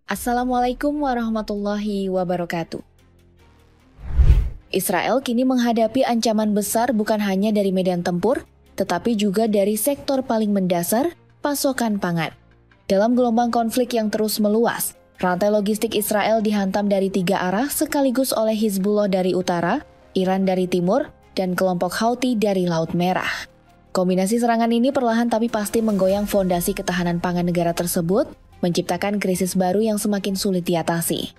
Assalamualaikum warahmatullahi wabarakatuh. Israel kini menghadapi ancaman besar bukan hanya dari medan tempur, tetapi juga dari sektor paling mendasar, pasokan pangan. Dalam gelombang konflik yang terus meluas, rantai logistik Israel dihantam dari 3 arah sekaligus oleh Hizbullah dari utara, Iran dari timur, dan kelompok Houthi dari Laut Merah. Kombinasi serangan ini perlahan tapi pasti menggoyang fondasi ketahanan pangan negara tersebut, menciptakan krisis baru yang semakin sulit diatasi.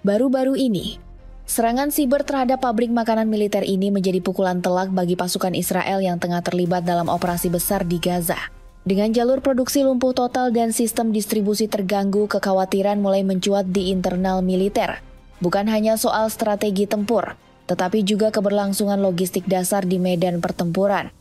Baru-baru ini, serangan siber terhadap pabrik makanan militer ini menjadi pukulan telak bagi pasukan Israel yang tengah terlibat dalam operasi besar di Gaza. Dengan jalur produksi lumpuh total dan sistem distribusi terganggu, kekhawatiran mulai mencuat di internal militer. Bukan hanya soal strategi tempur, tetapi juga keberlangsungan logistik dasar di medan pertempuran.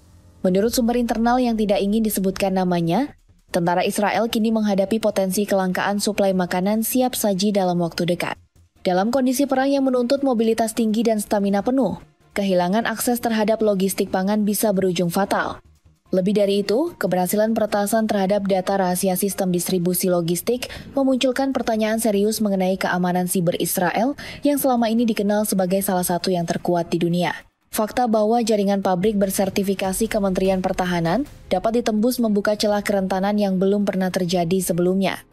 Menurut sumber internal yang tidak ingin disebutkan namanya, tentara Israel kini menghadapi potensi kelangkaan suplai makanan siap saji dalam waktu dekat. Dalam kondisi perang yang menuntut mobilitas tinggi dan stamina penuh, kehilangan akses terhadap logistik pangan bisa berujung fatal. Lebih dari itu, keberhasilan peretasan terhadap data rahasia sistem distribusi logistik memunculkan pertanyaan serius mengenai keamanan siber Israel yang selama ini dikenal sebagai salah satu yang terkuat di dunia. Fakta bahwa jaringan pabrik bersertifikasi Kementerian Pertahanan dapat ditembus membuka celah kerentanan yang belum pernah terjadi sebelumnya.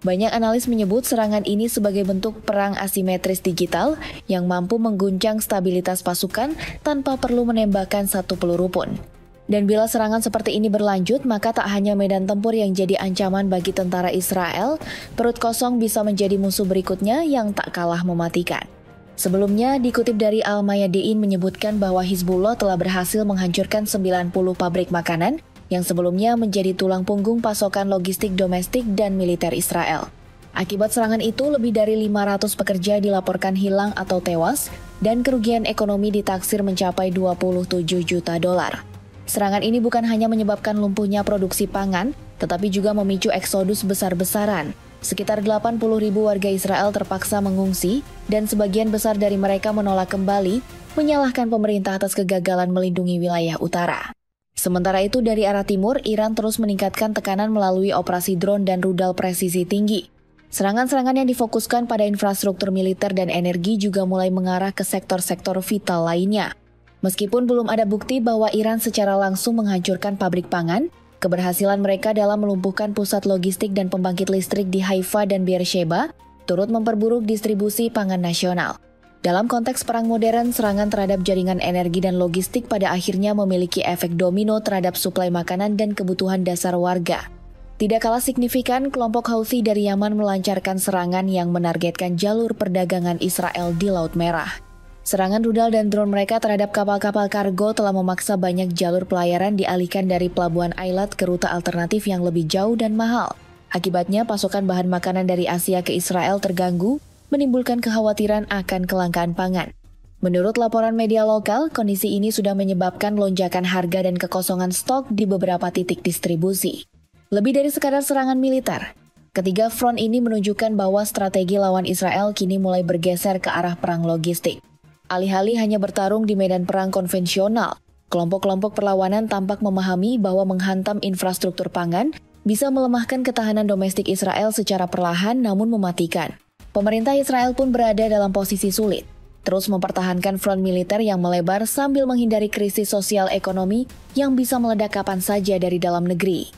Banyak analis menyebut serangan ini sebagai bentuk perang asimetris digital yang mampu mengguncang stabilitas pasukan tanpa perlu menembakkan satu peluru pun. Dan bila serangan seperti ini berlanjut, maka tak hanya medan tempur yang jadi ancaman bagi tentara Israel, perut kosong bisa menjadi musuh berikutnya yang tak kalah mematikan. Sebelumnya, dikutip dari Al-Mayadin menyebutkan bahwa Hizbullah telah berhasil menghancurkan 90 pabrik makanan yang sebelumnya menjadi tulang punggung pasokan logistik domestik dan militer Israel. Akibat serangan itu, lebih dari 500 pekerja dilaporkan hilang atau tewas dan kerugian ekonomi ditaksir mencapai 27 juta dolar. Serangan ini bukan hanya menyebabkan lumpuhnya produksi pangan, tetapi juga memicu eksodus besar-besaran. Sekitar 80.000 warga Israel terpaksa mengungsi dan sebagian besar dari mereka menolak kembali, menyalahkan pemerintah atas kegagalan melindungi wilayah utara. Sementara itu dari arah timur, Iran terus meningkatkan tekanan melalui operasi drone dan rudal presisi tinggi. Serangan-serangan yang difokuskan pada infrastruktur militer dan energi juga mulai mengarah ke sektor-sektor vital lainnya. Meskipun belum ada bukti bahwa Iran secara langsung menghancurkan pabrik pangan, keberhasilan mereka dalam melumpuhkan pusat logistik dan pembangkit listrik di Haifa dan Beersheba turut memperburuk distribusi pangan nasional. Dalam konteks perang modern, serangan terhadap jaringan energi dan logistik pada akhirnya memiliki efek domino terhadap suplai makanan dan kebutuhan dasar warga. Tidak kalah signifikan, kelompok Houthi dari Yaman melancarkan serangan yang menargetkan jalur perdagangan Israel di Laut Merah. Serangan rudal dan drone mereka terhadap kapal-kapal kargo telah memaksa banyak jalur pelayaran dialihkan dari pelabuhan Eilat ke rute alternatif yang lebih jauh dan mahal. Akibatnya, pasokan bahan makanan dari Asia ke Israel terganggu, menimbulkan kekhawatiran akan kelangkaan pangan. Menurut laporan media lokal, kondisi ini sudah menyebabkan lonjakan harga dan kekosongan stok di beberapa titik distribusi. Lebih dari sekadar serangan militer, ketiga front ini menunjukkan bahwa strategi lawan Israel kini mulai bergeser ke arah perang logistik. Alih-alih hanya bertarung di medan perang konvensional, kelompok-kelompok perlawanan tampak memahami bahwa menghantam infrastruktur pangan bisa melemahkan ketahanan domestik Israel secara perlahan namun mematikan. Pemerintah Israel pun berada dalam posisi sulit, terus mempertahankan front militer yang melebar sambil menghindari krisis sosial ekonomi yang bisa meledak kapan saja dari dalam negeri.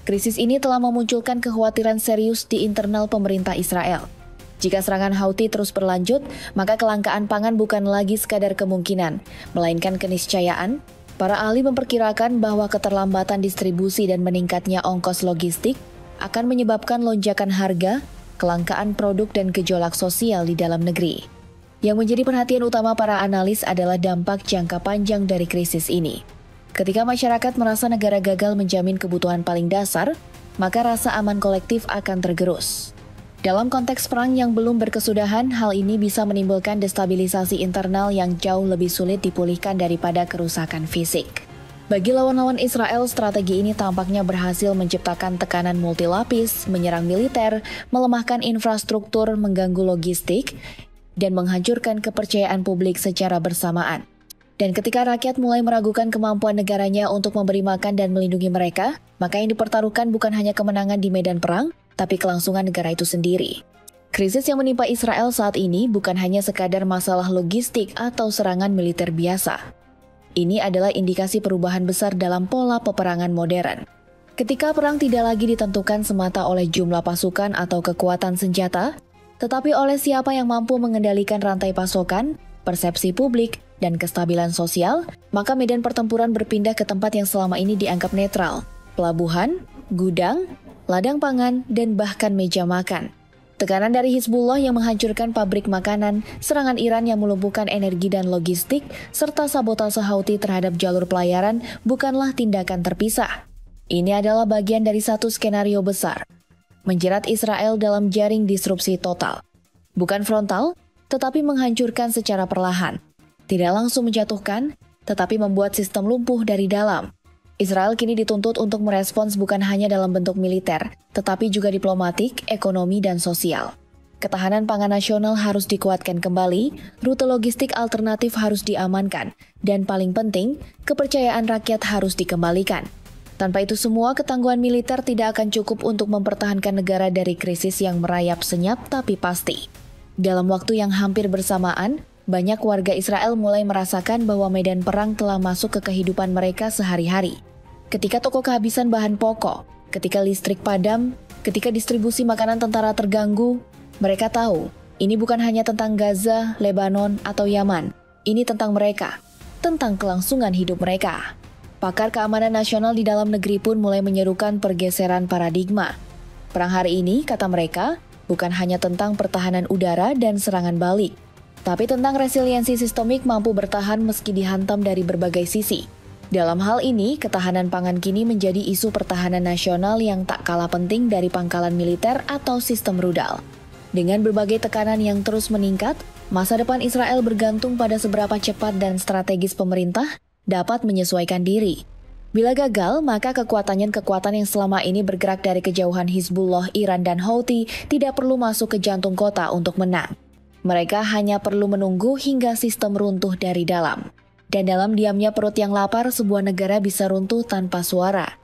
Krisis ini telah memunculkan kekhawatiran serius di internal pemerintah Israel. Jika serangan Houthi terus berlanjut, maka kelangkaan pangan bukan lagi sekadar kemungkinan, melainkan keniscayaan. Para ahli memperkirakan bahwa keterlambatan distribusi dan meningkatnya ongkos logistik akan menyebabkan lonjakan harga, kelangkaan produk dan gejolak sosial di dalam negeri. Yang menjadi perhatian utama para analis adalah dampak jangka panjang dari krisis ini. Ketika masyarakat merasa negara gagal menjamin kebutuhan paling dasar, maka rasa aman kolektif akan tergerus. Dalam konteks perang yang belum berkesudahan, hal ini bisa menimbulkan destabilisasi internal yang jauh lebih sulit dipulihkan daripada kerusakan fisik. Bagi lawan-lawan Israel, strategi ini tampaknya berhasil menciptakan tekanan multilapis, menyerang militer, melemahkan infrastruktur, mengganggu logistik, dan menghancurkan kepercayaan publik secara bersamaan. Dan ketika rakyat mulai meragukan kemampuan negaranya untuk memberi makan dan melindungi mereka, maka yang dipertaruhkan bukan hanya kemenangan di medan perang, tapi kelangsungan negara itu sendiri. Krisis yang menimpa Israel saat ini bukan hanya sekadar masalah logistik atau serangan militer biasa. Ini adalah indikasi perubahan besar dalam pola peperangan modern. Ketika perang tidak lagi ditentukan semata oleh jumlah pasukan atau kekuatan senjata, tetapi oleh siapa yang mampu mengendalikan rantai pasokan, persepsi publik, dan kestabilan sosial, maka medan pertempuran berpindah ke tempat yang selama ini dianggap netral, pelabuhan, gudang, ladang pangan, dan bahkan meja makan. Tekanan dari Hizbullah yang menghancurkan pabrik makanan, serangan Iran yang melumpuhkan energi dan logistik, serta sabotase Houthi terhadap jalur pelayaran bukanlah tindakan terpisah. Ini adalah bagian dari satu skenario besar, menjerat Israel dalam jaring disrupsi total. Bukan frontal, tetapi menghancurkan secara perlahan. Tidak langsung menjatuhkan, tetapi membuat sistem lumpuh dari dalam. Israel kini dituntut untuk merespons bukan hanya dalam bentuk militer, tetapi juga diplomatik, ekonomi, dan sosial. Ketahanan pangan nasional harus dikuatkan kembali, rute logistik alternatif harus diamankan, dan paling penting, kepercayaan rakyat harus dikembalikan. Tanpa itu semua, ketangguhan militer tidak akan cukup untuk mempertahankan negara dari krisis yang merayap senyap tapi pasti. Dalam waktu yang hampir bersamaan, banyak warga Israel mulai merasakan bahwa medan perang telah masuk ke kehidupan mereka sehari-hari. Ketika toko kehabisan bahan pokok, ketika listrik padam, ketika distribusi makanan tentara terganggu, mereka tahu ini bukan hanya tentang Gaza, Lebanon, atau Yaman. Ini tentang mereka, tentang kelangsungan hidup mereka. Pakar keamanan nasional di dalam negeri pun mulai menyerukan pergeseran paradigma. Perang hari ini, kata mereka, bukan hanya tentang pertahanan udara dan serangan balik, tapi tentang resiliensi sistemik mampu bertahan meski dihantam dari berbagai sisi. Dalam hal ini, ketahanan pangan kini menjadi isu pertahanan nasional yang tak kalah penting dari pangkalan militer atau sistem rudal. Dengan berbagai tekanan yang terus meningkat, masa depan Israel bergantung pada seberapa cepat dan strategis pemerintah dapat menyesuaikan diri. Bila gagal, maka kekuatan yang selama ini bergerak dari kejauhan Hizbullah, Iran, dan Houthi tidak perlu masuk ke jantung kota untuk menang. Mereka hanya perlu menunggu hingga sistem runtuh dari dalam. Dan dalam diamnya perut yang lapar, sebuah negara bisa runtuh tanpa suara.